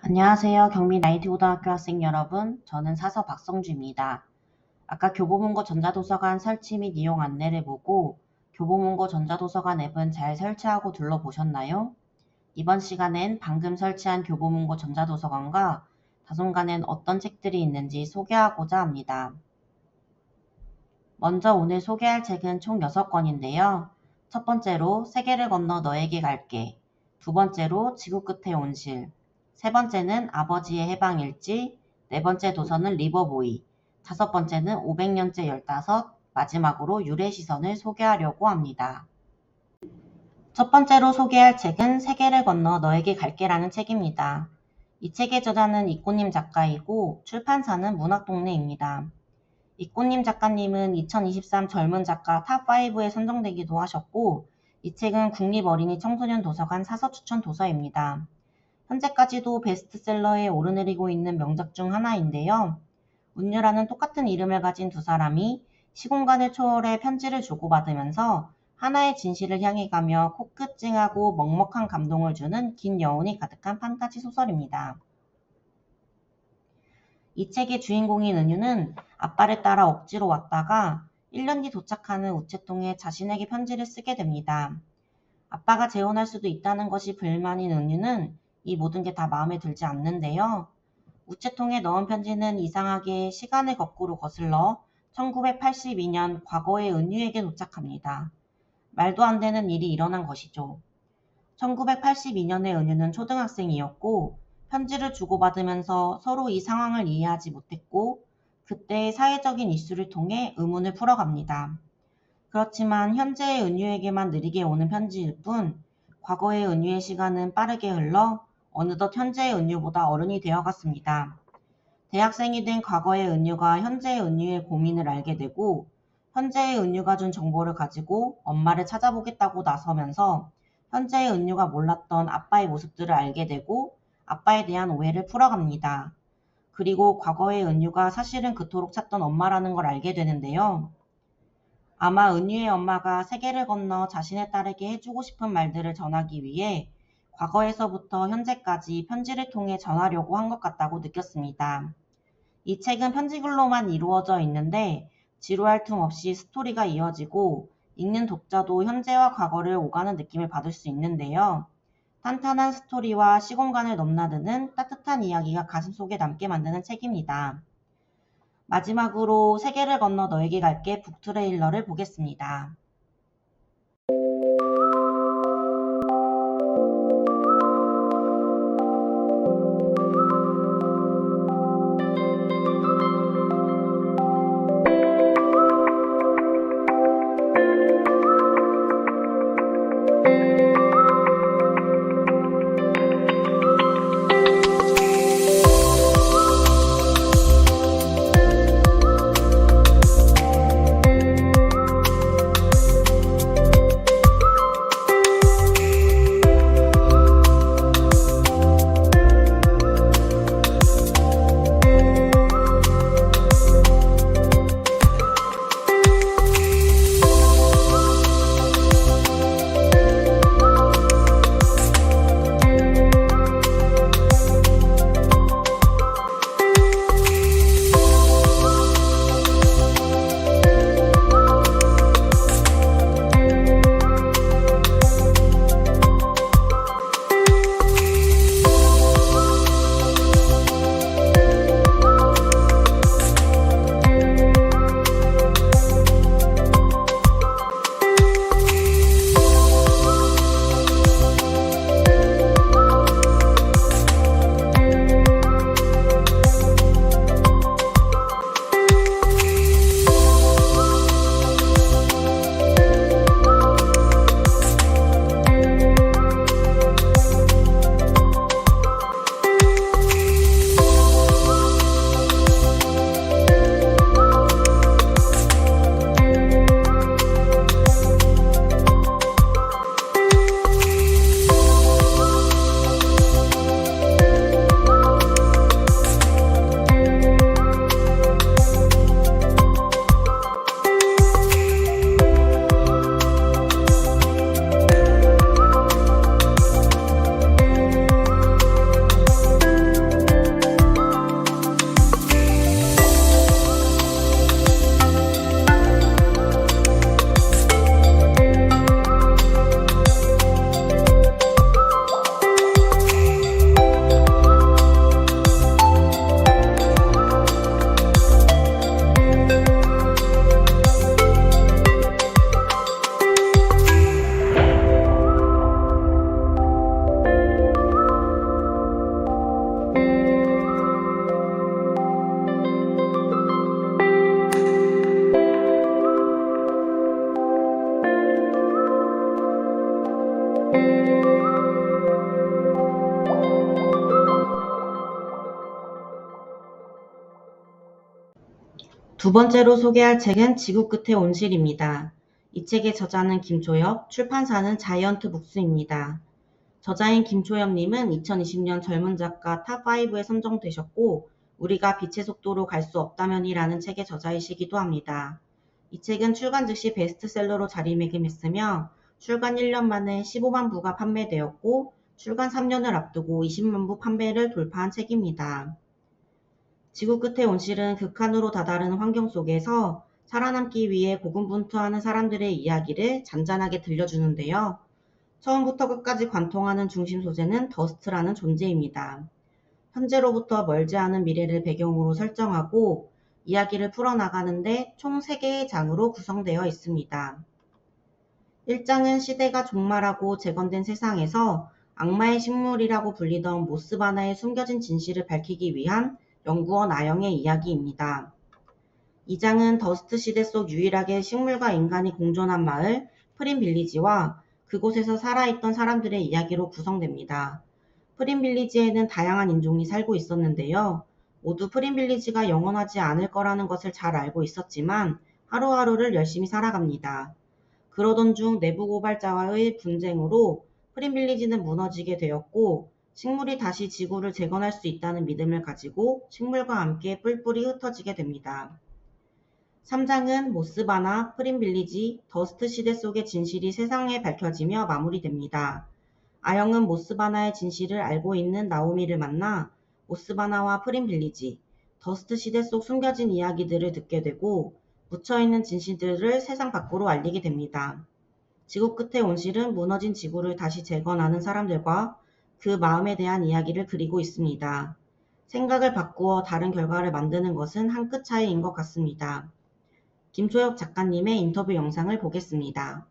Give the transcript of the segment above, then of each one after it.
안녕하세요. 경민 IT고등학교 학생 여러분. 저는 사서 박성주입니다. 아까 교보문고 전자도서관 설치 및 이용 안내를 보고 교보문고 전자도서관 앱은 잘 설치하고 둘러보셨나요? 이번 시간엔 방금 설치한 교보문고 전자도서관과 다솜관엔 어떤 책들이 있는지 소개하고자 합니다. 먼저 오늘 소개할 책은 총 6권인데요. 첫 번째로 세계를 건너 너에게 갈게, 두 번째로 지구 끝의 온실, 세 번째는 아버지의 해방일지, 네 번째 도서는 리버보이, 다섯 번째는 500년째 15, 마지막으로 유래시선을 소개하려고 합니다. 첫 번째로 소개할 책은 세계를 건너 너에게 갈게라는 책입니다. 이 책의 저자는 이꼬님 작가이고 출판사는 문학동네입니다. 이꼬님 작가님은 2023 젊은 작가 탑5에 선정되기도 하셨고 이 책은 국립어린이 청소년 도서관 사서 추천 도서입니다. 현재까지도 베스트셀러에 오르내리고 있는 명작 중 하나인데요. 운유라는 똑같은 이름을 가진 두 사람이 시공간을 초월해 편지를 주고받으면서 하나의 진실을 향해 가며 코끝 찡하고 먹먹한 감동을 주는 긴 여운이 가득한 판타지 소설입니다. 이 책의 주인공인 은유는 아빠를 따라 억지로 왔다가 1년 뒤 도착하는 우체통에 자신에게 편지를 쓰게 됩니다. 아빠가 재혼할 수도 있다는 것이 불만인 은유는 이 모든 게 다 마음에 들지 않는데요. 우체통에 넣은 편지는 이상하게 시간을 거꾸로 거슬러 1982년 과거의 은유에게 도착합니다. 말도 안 되는 일이 일어난 것이죠. 1982년의 은유는 초등학생이었고 편지를 주고받으면서 서로 이 상황을 이해하지 못했고 그때의 사회적인 이슈를 통해 의문을 풀어갑니다. 그렇지만 현재의 은유에게만 느리게 오는 편지일 뿐 과거의 은유의 시간은 빠르게 흘러 어느덧 현재의 은유보다 어른이 되어갔습니다. 대학생이 된 과거의 은유가 현재의 은유의 고민을 알게 되고 현재의 은유가 준 정보를 가지고 엄마를 찾아보겠다고 나서면서 현재의 은유가 몰랐던 아빠의 모습들을 알게 되고 아빠에 대한 오해를 풀어갑니다. 그리고 과거의 은유가 사실은 그토록 찾던 엄마라는 걸 알게 되는데요. 아마 은유의 엄마가 세계를 건너 자신의 딸에게 해주고 싶은 말들을 전하기 위해 과거에서부터 현재까지 편지를 통해 전하려고 한 것 같다고 느꼈습니다. 이 책은 편지글로만 이루어져 있는데 지루할 틈 없이 스토리가 이어지고 읽는 독자도 현재와 과거를 오가는 느낌을 받을 수 있는데요. 탄탄한 스토리와 시공간을 넘나드는 따뜻한 이야기가 가슴속에 남게 만드는 책입니다. 마지막으로 세계를 건너 너에게 갈게 북트레일러를 보겠습니다. 두 번째로 소개할 책은 지구 끝의 온실입니다. 이 책의 저자는 김초엽, 출판사는 자이언트 북스입니다. 저자인 김초엽님은 2020년 젊은 작가 탑5에 선정되셨고 우리가 빛의 속도로 갈 수 없다면이라는 책의 저자이시기도 합니다. 이 책은 출간 즉시 베스트셀러로 자리매김했으며 출간 1년 만에 15만 부가 판매되었고 출간 3년을 앞두고 20만 부 판매를 돌파한 책입니다. 지구 끝의 온실은 극한으로 다다른 환경 속에서 살아남기 위해 고군분투하는 사람들의 이야기를 잔잔하게 들려주는데요. 처음부터 끝까지 관통하는 중심 소재는 더스트라는 존재입니다. 현재로부터 멀지 않은 미래를 배경으로 설정하고 이야기를 풀어나가는데 총 3개의 장으로 구성되어 있습니다. 1장은 시대가 종말하고 재건된 세상에서 악마의 식물이라고 불리던 모스바나의 숨겨진 진실을 밝히기 위한 연구원 아영의 이야기입니다. 2장은 더스트 시대 속 유일하게 식물과 인간이 공존한 마을 프린빌리지와 그곳에서 살아있던 사람들의 이야기로 구성됩니다. 프린빌리지에는 다양한 인종이 살고 있었는데요. 모두 프린빌리지가 영원하지 않을 거라는 것을 잘 알고 있었지만 하루하루를 열심히 살아갑니다. 그러던 중 내부 고발자와의 분쟁으로 프린빌리지는 무너지게 되었고 식물이 다시 지구를 재건할 수 있다는 믿음을 가지고 식물과 함께 뿔뿔이 흩어지게 됩니다. 3장은 모스바나, 프린빌리지, 더스트 시대 속의 진실이 세상에 밝혀지며 마무리됩니다. 아영은 모스바나의 진실을 알고 있는 나오미를 만나 모스바나와 프린빌리지, 더스트 시대 속 숨겨진 이야기들을 듣게 되고 묻혀있는 진실들을 세상 밖으로 알리게 됩니다. 지구 끝의 온실은 무너진 지구를 다시 재건하는 사람들과 그 마음에 대한 이야기를 그리고 있습니다. 생각을 바꾸어 다른 결과를 만드는 것은 한 끗 차이인 것 같습니다. 김초엽 작가님의 인터뷰 영상을 보겠습니다.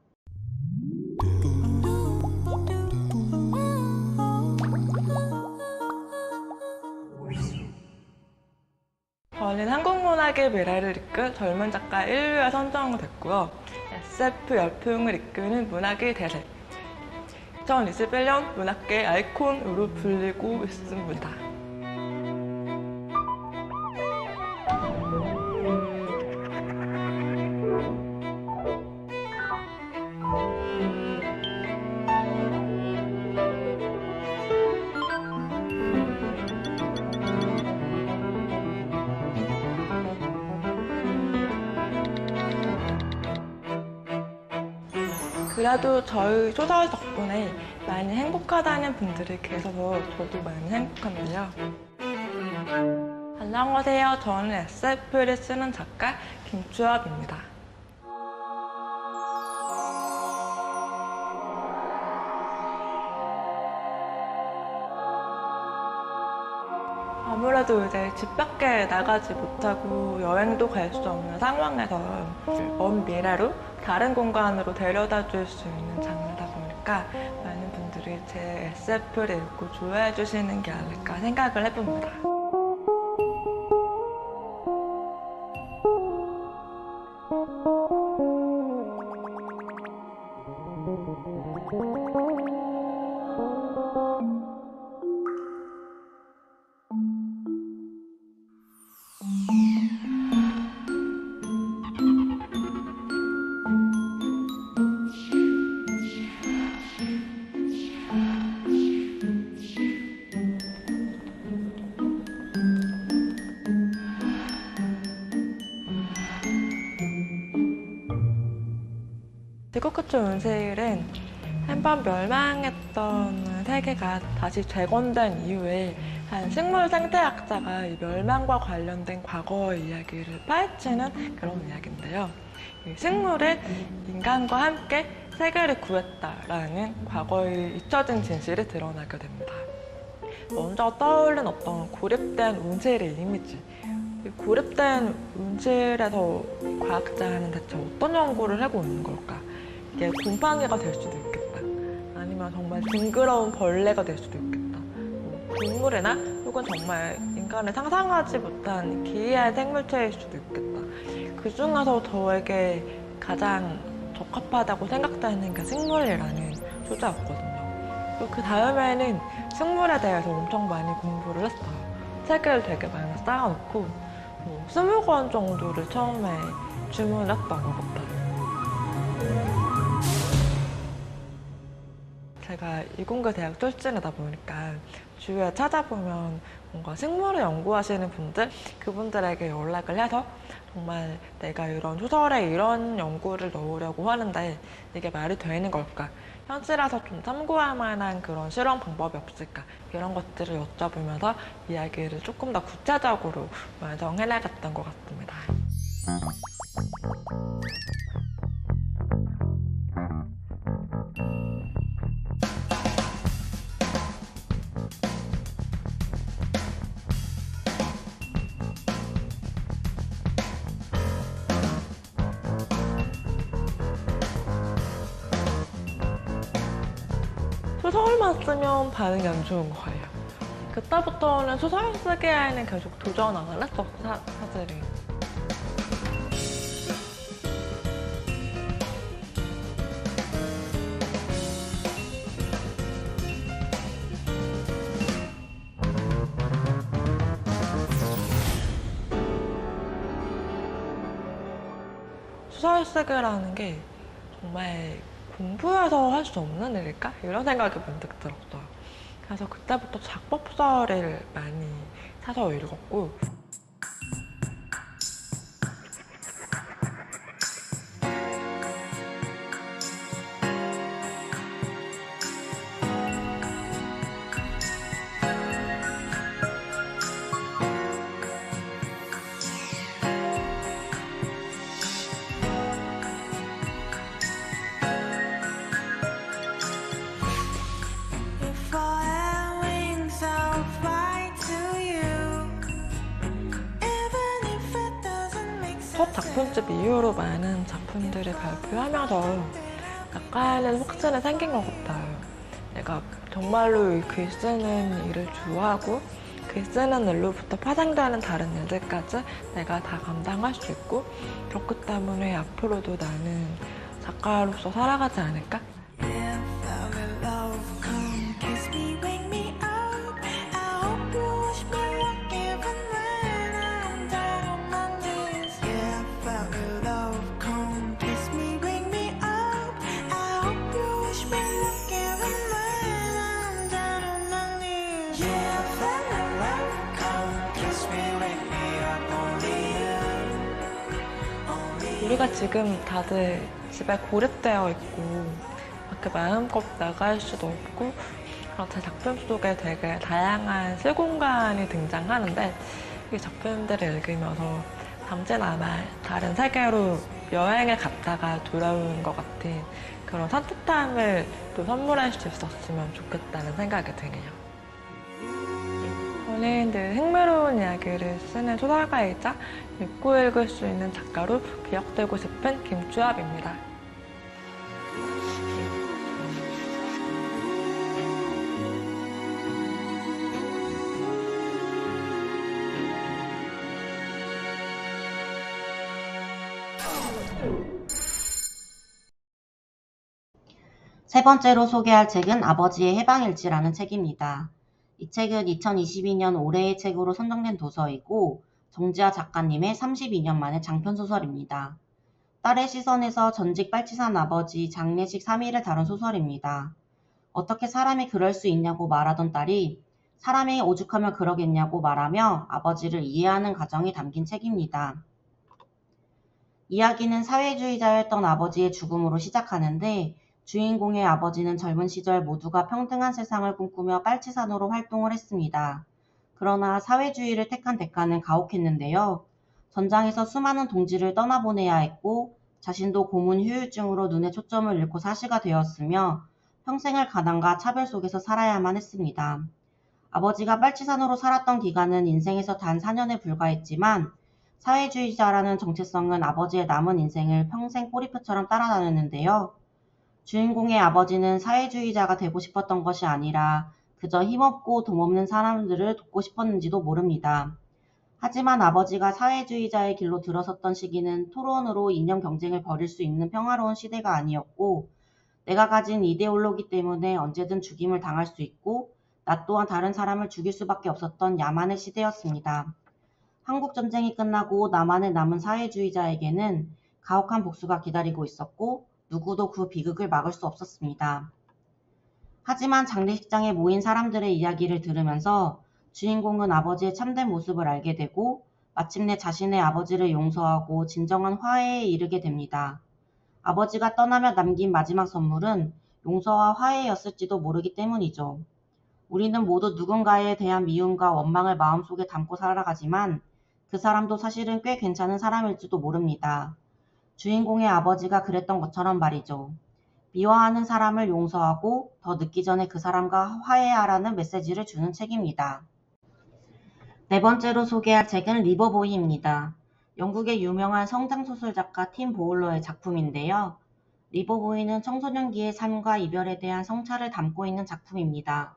저는 한국문학의 미래를 이끌 젊은 작가 1위에 선정됐고요. SF 열풍을 이끄는 문학의 대세. 2021년 문학계 아이콘으로 불리고 있습니다. 그래도 저희 소설 덕분에 많이 행복하다는 분들이 계셔서 저도 많이 행복한데요. 안녕하세요. 저는 SF를 쓰는 작가 김초엽입니다. 아무래도 이제 집 밖에 나가지 못하고 여행도 갈 수 없는 상황에서 먼 미래로 다른 공간으로 데려다 줄 수 있는 장르다 보니까 많은 분들이 제 SF를 읽고 좋아해 주시는 게 아닐까 생각을 해봅니다. 지구 끝의 온실은 한번 멸망했던 세계가 다시 재건된 이후에 한 식물 생태학자가 이 멸망과 관련된 과거의 이야기를 파헤치는 그런 이야기인데요. 이 식물은 인간과 함께 세계를 구했다라는 과거의 잊혀진 진실이 드러나게 됩니다. 먼저 떠오른 어떤 고립된 온실의 이미지. 이 고립된 온실에서 과학자는 대체 어떤 연구를 하고 있는 걸까? 이게 곰팡이가 될 수도 있겠다. 아니면 정말 징그러운 벌레가 될 수도 있겠다. 동물이나 혹은 정말 인간을 상상하지 못한 기이한 생물체일 수도 있겠다. 그 중에서 저에게 가장 적합하다고 생각되는 게 식물이라는 소재였거든요. 그 다음에는 식물에 대해서 엄청 많이 공부를 했어요. 책을 되게 많이 쌓아놓고 뭐 20권 정도를 처음에 주문했던 것 같아요. 제가 이공계 대학 출신이다 보니까 주위에 찾아보면 뭔가 식물을 연구하시는 분들, 그분들에게 연락을 해서 정말 내가 이런 소설에 이런 연구를 넣으려고 하는데 이게 말이 되는 걸까? 현실에서 좀 참고할 만한 그런 실험 방법이 없을까? 이런 것들을 여쭤보면서 이야기를 조금 더 구체적으로 완성해 나갔던 것 같습니다. 소설만 쓰면 반응이 안 좋은 거예요. 그때부터는 소설 쓰기에는 계속 도전 안 했었어, 사실은. 소설 쓰기라는 게 정말 공부해서 할 수 없는 일일까? 이런 생각이 문득 들었어요. 그래서 그때부터 작법서를 많이 사서 읽었고, If I had wings, I'll fly to you. Even if it doesn't make sense. 첫 작품집 이후로 많은 작품들을 발표하면서 약간은 확신이 생긴 것 같아요. 내가 정말로 이 글 쓰는 일을 좋아하고 글 쓰는 일로부터 파생되는 다른 일들까지 내가 다 감당할 수 있고, 그렇기 때문에 앞으로도 나는 작가로서 살아가지 않을까? If I will love, come kiss me, wake me up. I hope you wish me luck even when I'm down on my knees. If I will love, come kiss me, wake me up. I hope you wish me luck even when I'm down on my knees. Yeah, if I will love, come kiss me, wake me up. Only you. 우리가 지금 다들 집에 고립되어 있고 밖에 마음껏 나갈 수도 없고, 그런 제 작품 속에 되게 다양한 실공간이 등장하는데, 이 작품들을 읽으면서 잠시나마 다른 세계로 여행을 갔다가 돌아오는 것 같은 그런 산뜻함을 또 선물할 수 있었으면 좋겠다는 생각이 드네요. 저는 늘 흥미로운 이야기를 쓰는 소설가이자 읽고 읽을 수 있는 작가로 기억되고 싶은 김주합입니다. 세 번째로 소개할 책은 아버지의 해방일지라는 책입니다. 이 책은 2022년 올해의 책으로 선정된 도서이고, 정지아 작가님의 32년 만의 장편소설입니다. 딸의 시선에서 전직 빨치산 아버지 장례식 3일을 다룬 소설입니다. 어떻게 사람이 그럴 수 있냐고 말하던 딸이 사람이 오죽하면 그러겠냐고 말하며 아버지를 이해하는 과정이 담긴 책입니다. 이야기는 사회주의자였던 아버지의 죽음으로 시작하는데, 주인공의 아버지는 젊은 시절 모두가 평등한 세상을 꿈꾸며 빨치산으로 활동을 했습니다. 그러나 사회주의를 택한 대가는 가혹했는데요. 전장에서 수많은 동지를 떠나보내야 했고, 자신도 고문 후유증으로 눈의 초점을 잃고 사시가 되었으며 평생을 가난과 차별 속에서 살아야만 했습니다. 아버지가 빨치산으로 살았던 기간은 인생에서 단 4년에 불과했지만, 사회주의자라는 정체성은 아버지의 남은 인생을 평생 꼬리표처럼 따라다녔는데요. 주인공의 아버지는 사회주의자가 되고 싶었던 것이 아니라 그저 힘없고 돈없는 사람들을 돕고 싶었는지도 모릅니다. 하지만 아버지가 사회주의자의 길로 들어섰던 시기는 토론으로 이념 경쟁을 벌일 수 있는 평화로운 시대가 아니었고, 내가 가진 이데올로기 때문에 언제든 죽임을 당할 수 있고 나 또한 다른 사람을 죽일 수밖에 없었던 야만의 시대였습니다. 한국전쟁이 끝나고 남한에 남은 사회주의자에게는 가혹한 복수가 기다리고 있었고 누구도 그 비극을 막을 수 없었습니다. 하지만 장례식장에 모인 사람들의 이야기를 들으면서 주인공은 아버지의 참된 모습을 알게 되고 마침내 자신의 아버지를 용서하고 진정한 화해에 이르게 됩니다. 아버지가 떠나며 남긴 마지막 선물은 용서와 화해였을지도 모르기 때문이죠. 우리는 모두 누군가에 대한 미움과 원망을 마음속에 담고 살아가지만 그 사람도 사실은 꽤 괜찮은 사람일지도 모릅니다. 주인공의 아버지가 그랬던 것처럼 말이죠. 미워하는 사람을 용서하고 더 늦기 전에 그 사람과 화해하라는 메시지를 주는 책입니다. 네 번째로 소개할 책은 리버보이입니다. 영국의 유명한 성장소설 작가 팀 보울러의 작품인데요. 리버보이는 청소년기의 삶과 이별에 대한 성찰을 담고 있는 작품입니다.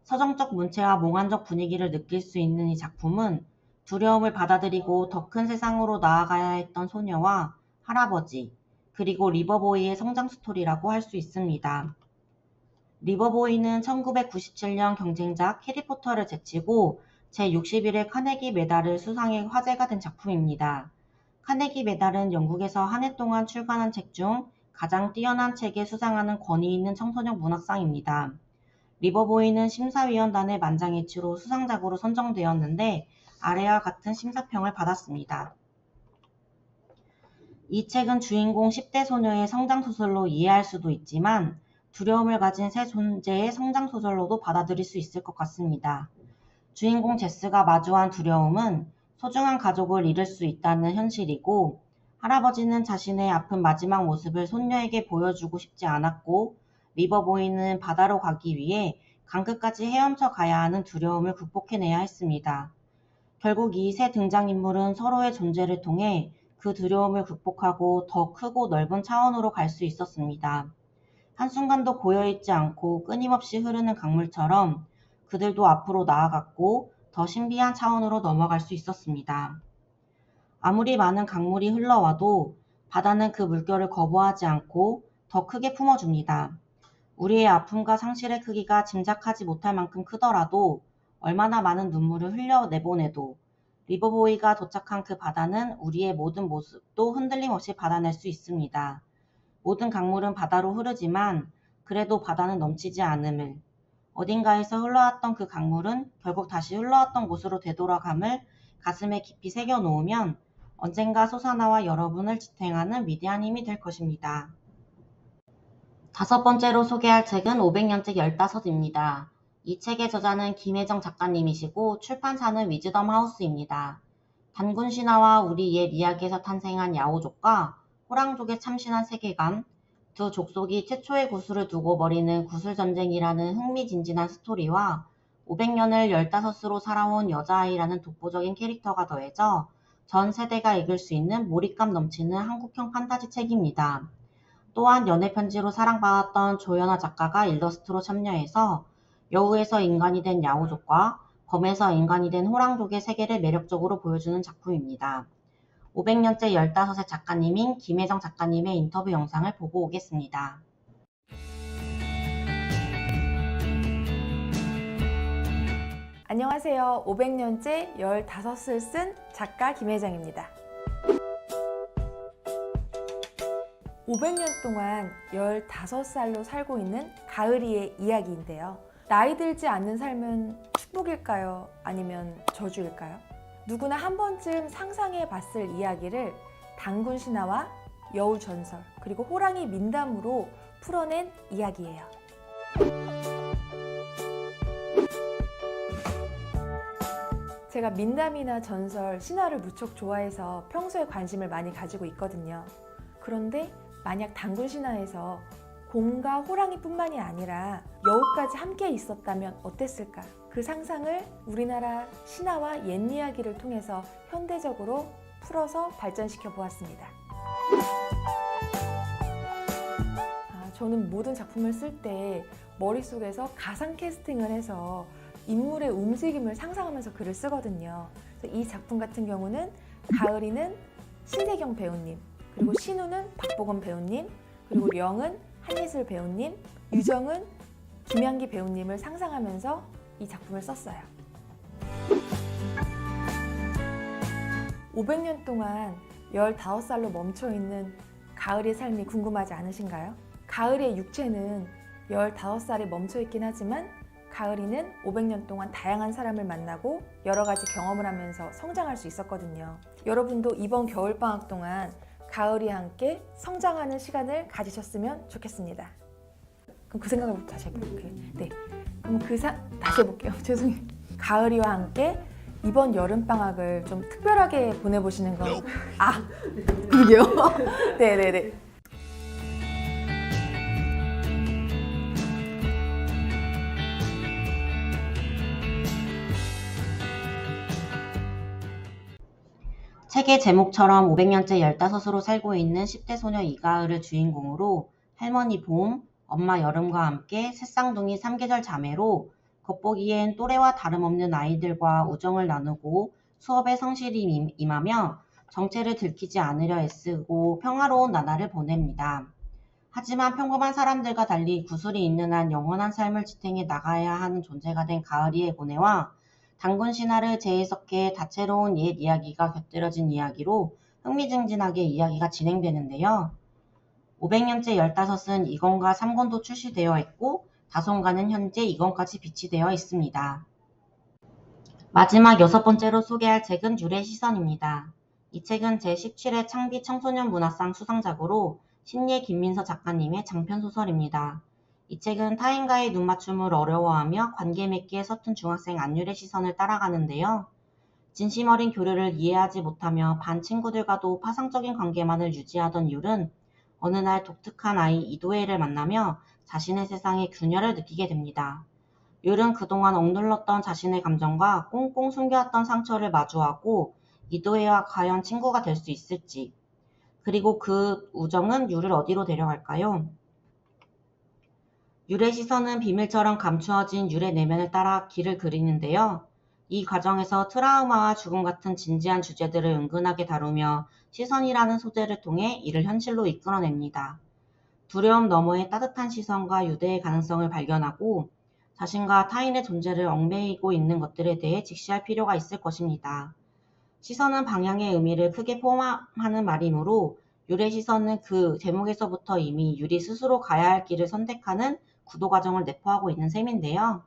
서정적 문체와 몽환적 분위기를 느낄 수 있는 이 작품은 두려움을 받아들이고 더 큰 세상으로 나아가야 했던 소녀와 할아버지, 그리고 리버보이의 성장 스토리라고 할 수 있습니다. 리버보이는 1997년 경쟁작 해리포터를 제치고 제61회 카네기 메달을 수상해 화제가 된 작품입니다. 카네기 메달은 영국에서 한 해 동안 출간한 책 중 가장 뛰어난 책에 수상하는 권위 있는 청소년 문학상입니다. 리버보이는 심사위원단의 만장일치로 수상작으로 선정되었는데 아래와 같은 심사평을 받았습니다. 이 책은 주인공 10대 소녀의 성장소설로 이해할 수도 있지만 두려움을 가진 새 존재의 성장소설로도 받아들일 수 있을 것 같습니다. 주인공 제스가 마주한 두려움은 소중한 가족을 잃을 수 있다는 현실이고 할아버지는 자신의 아픈 마지막 모습을 손녀에게 보여주고 싶지 않았고 리버보이는 바다로 가기 위해 강끝까지 헤엄쳐 가야 하는 두려움을 극복해내야 했습니다. 결국 이 세 등장인물은 서로의 존재를 통해 그 두려움을 극복하고 더 크고 넓은 차원으로 갈 수 있었습니다. 한순간도 고여있지 않고 끊임없이 흐르는 강물처럼 그들도 앞으로 나아갔고 더 신비한 차원으로 넘어갈 수 있었습니다. 아무리 많은 강물이 흘러와도 바다는 그 물결을 거부하지 않고 더 크게 품어줍니다. 우리의 아픔과 상실의 크기가 짐작하지 못할 만큼 크더라도 얼마나 많은 눈물을 흘려내보내도 리버보이가 도착한 그 바다는 우리의 모든 모습도 흔들림 없이 받아낼 수 있습니다. 모든 강물은 바다로 흐르지만 그래도 바다는 넘치지 않음을, 어딘가에서 흘러왔던 그 강물은 결국 다시 흘러왔던 곳으로 되돌아감을 가슴에 깊이 새겨놓으면 언젠가 솟아나와 여러분을 지탱하는 위대한 힘이 될 것입니다. 다섯 번째로 소개할 책은 500년째 15입니다. 이 책의 저자는 김혜정 작가님이시고 출판사는 위즈덤 하우스입니다. 단군 신화와 우리 옛 이야기에서 탄생한 야오족과 호랑족의 참신한 세계관, 두 족속이 최초의 구슬을 두고 벌이는 구슬전쟁이라는 흥미진진한 스토리와 500년을 15으로 살아온 여자아이라는 독보적인 캐릭터가 더해져 전 세대가 읽을 수 있는 몰입감 넘치는 한국형 판타지 책입니다. 또한 연애편지로 사랑받았던 조연아 작가가 일러스트로 참여해서 여우에서 인간이 된 야오족과 범에서 인간이 된 호랑족의 세계를 매력적으로 보여주는 작품입니다. 500년째 15의 작가님인 김혜정 작가님의 인터뷰 영상을 보고 오겠습니다. 안녕하세요. 500년째 15을 쓴 작가 김혜정입니다. 500년 동안 15살로 살고 있는 가을이의 이야기인데요. 나이 들지 않는 삶은 축복일까요? 아니면 저주일까요? 누구나 한 번쯤 상상해 봤을 이야기를 단군 신화와 여우 전설, 그리고 호랑이 민담으로 풀어낸 이야기예요. 제가 민담이나 전설, 신화를 무척 좋아해서 평소에 관심을 많이 가지고 있거든요. 그런데 만약 단군 신화에서 곰과 호랑이뿐만이 아니라 여우까지 함께 있었다면 어땠을까? 그 상상을 우리나라 신화와 옛 이야기를 통해서 현대적으로 풀어서 발전시켜 보았습니다. 저는 모든 작품을 쓸 때 머릿속에서 가상 캐스팅을 해서 인물의 움직임을 상상하면서 글을 쓰거든요. 그래서 이 작품 같은 경우는 가을이는 신세경 배우님, 그리고 신우는 박보검 배우님, 그리고 령은 한예슬 배우님, 유정은 김양기 배우님을 상상하면서 이 작품을 썼어요. 500년 동안 15살로 멈춰있는 가을의 삶이 궁금하지 않으신가요? 가을의 육체는 15살에 멈춰있긴 하지만 가을이는 500년 동안 다양한 사람을 만나고 여러 가지 경험을 하면서 성장할 수 있었거든요. 여러분도 이번 겨울방학 동안 가을이와 함께 성장하는 시간을 가지셨으면 좋겠습니다. 그럼 그 생각을 다시 해볼게요. 네. 그럼 다시 해볼게요. 죄송해요. 가을이와 함께 이번 여름방학을 좀 특별하게 보내보시는 건 그러게요. 네네네. 책의 제목처럼 500년째 15으로 살고 있는 10대 소녀 이가을을 주인공으로 할머니 봄, 엄마 여름과 함께 새쌍둥이 3계절 자매로 겉보기엔 또래와 다름없는 아이들과 우정을 나누고 수업에 성실히 임하며 정체를 들키지 않으려 애쓰고 평화로운 나날을 보냅니다. 하지만 평범한 사람들과 달리 구슬이 있는 한 영원한 삶을 지탱해 나가야 하는 존재가 된 가을이의 고뇌와 단군 신화를 재해석해 다채로운 옛 이야기가 곁들여진 이야기로 흥미진진하게 이야기가 진행되는데요. 500년째 15은 2권과 3권도 출시되어 있고 다송가는 현재 2권까지 비치되어 있습니다. 마지막 6번째로 소개할 책은 율의 시선입니다. 이 책은 제17회 창비 청소년 문화상 수상작으로 신예 김민서 작가님의 장편소설입니다. 이 책은 타인과의 눈맞춤을 어려워하며 관계 맺기에 서툰 중학생 안율의 시선을 따라가는데요. 진심 어린 교류를 이해하지 못하며 반 친구들과도 파상적인 관계만을 유지하던 율은 어느 날 독특한 아이 이도혜를 만나며 자신의 세상에 균열을 느끼게 됩니다. 율은 그동안 억눌렀던 자신의 감정과 꽁꽁 숨겨왔던 상처를 마주하고 이도혜와 과연 친구가 될 수 있을지, 그리고 그 우정은 율을 어디로 데려갈까요? 율의 시선은 비밀처럼 감추어진 율의 내면을 따라 길을 그리는데요. 이 과정에서 트라우마와 죽음 같은 진지한 주제들을 은근하게 다루며 시선이라는 소재를 통해 이를 현실로 이끌어냅니다. 두려움 너머의 따뜻한 시선과 유대의 가능성을 발견하고 자신과 타인의 존재를 얽매이고 있는 것들에 대해 직시할 필요가 있을 것입니다. 시선은 방향의 의미를 크게 포함하는 말이므로 율의 시선은 그 제목에서부터 이미 율이 스스로 가야 할 길을 선택하는 구도 과정을 내포하고 있는 셈인데요.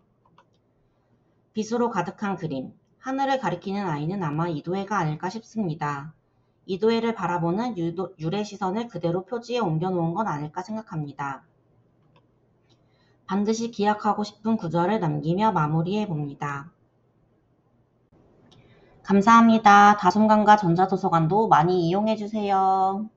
빛으로 가득한 그림, 하늘을 가리키는 아이는 아마 이도혜가 아닐까 싶습니다. 이도혜를 바라보는 율의 시선을 그대로 표지에 옮겨놓은 건 아닐까 생각합니다. 반드시 기억하고 싶은 구절을 남기며 마무리해봅니다. 감사합니다. 다솜관과 전자도서관도 많이 이용해주세요.